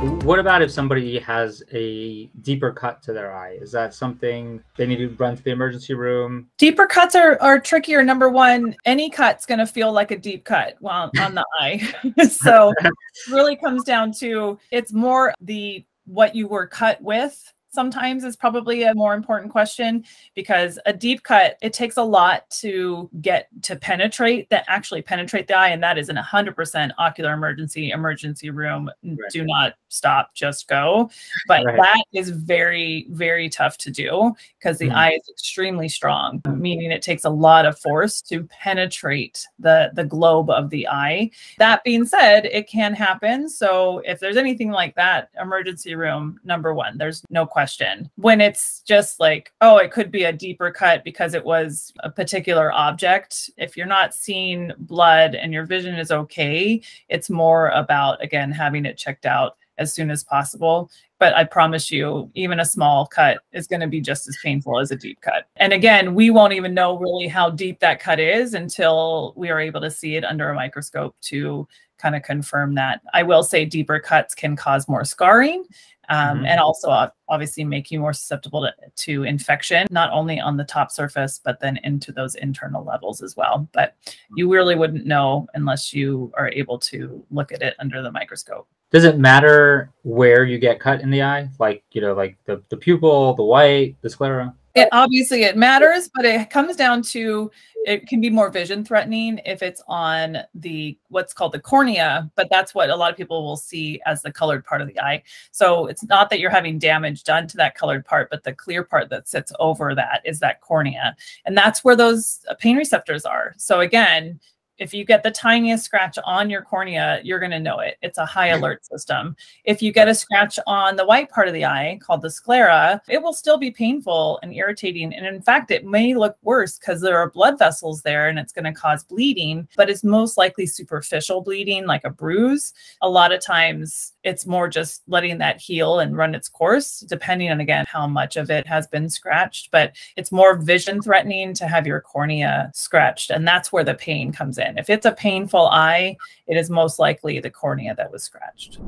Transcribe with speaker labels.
Speaker 1: What about if somebody has a deeper cut to their eye? Is that something they need to run to the emergency room?
Speaker 2: Deeper cuts are trickier. Number one, any cut's going to feel like a deep cut on the eye. So it really comes down to, it's more what you were cut with. Sometimes is probably a more important question, because a deep cut, it takes a lot to get to actually penetrate the eye. And that is an 100% ocular emergency room. Right. Do not stop, just go. But that is very, very tough to do because the eye is extremely strong, meaning it takes a lot of force to penetrate the globe of the eye. That being said, it can happen. So if there's anything like that, emergency room, number one, there's no question. When it's just like, oh, it could be a deeper cut because it was a particular object. If you're not seeing blood and your vision is okay, it's more about, again, having it checked out as soon as possible. But I promise you, even a small cut is going to be just as painful as a deep cut. And again, we won't even know really how deep that cut is until we are able to see it under a microscope to kind of confirm that. I will say deeper cuts can cause more scarring. And also obviously make you more susceptible to infection, not only on the top surface, but then into those internal levels as well. But you really wouldn't know unless you are able to look at it under the microscope.
Speaker 1: Does it matter where you get cut in the eye? Like, like the pupil, the white, the sclera?
Speaker 2: Obviously it matters, but it comes down to, it can be more vision threatening if it's on what's called the cornea, but that's what a lot of people will see as the colored part of the eye. So it's not that you're having damage done to that colored part, but the clear part that sits over that is that cornea. And that's where those pain receptors are. So again, if you get the tiniest scratch on your cornea, you're going to know it. It's a high alert system. If you get a scratch on the white part of the eye called the sclera, it will still be painful and irritating. And in fact, it may look worse because there are blood vessels there and it's going to cause bleeding, but it's most likely superficial bleeding, like a bruise. A lot of times it's more just letting that heal and run its course, depending on, again, how much of it has been scratched. But it's more vision threatening to have your cornea scratched. And that's where the pain comes in. If it's a painful eye, it is most likely the cornea that was scratched.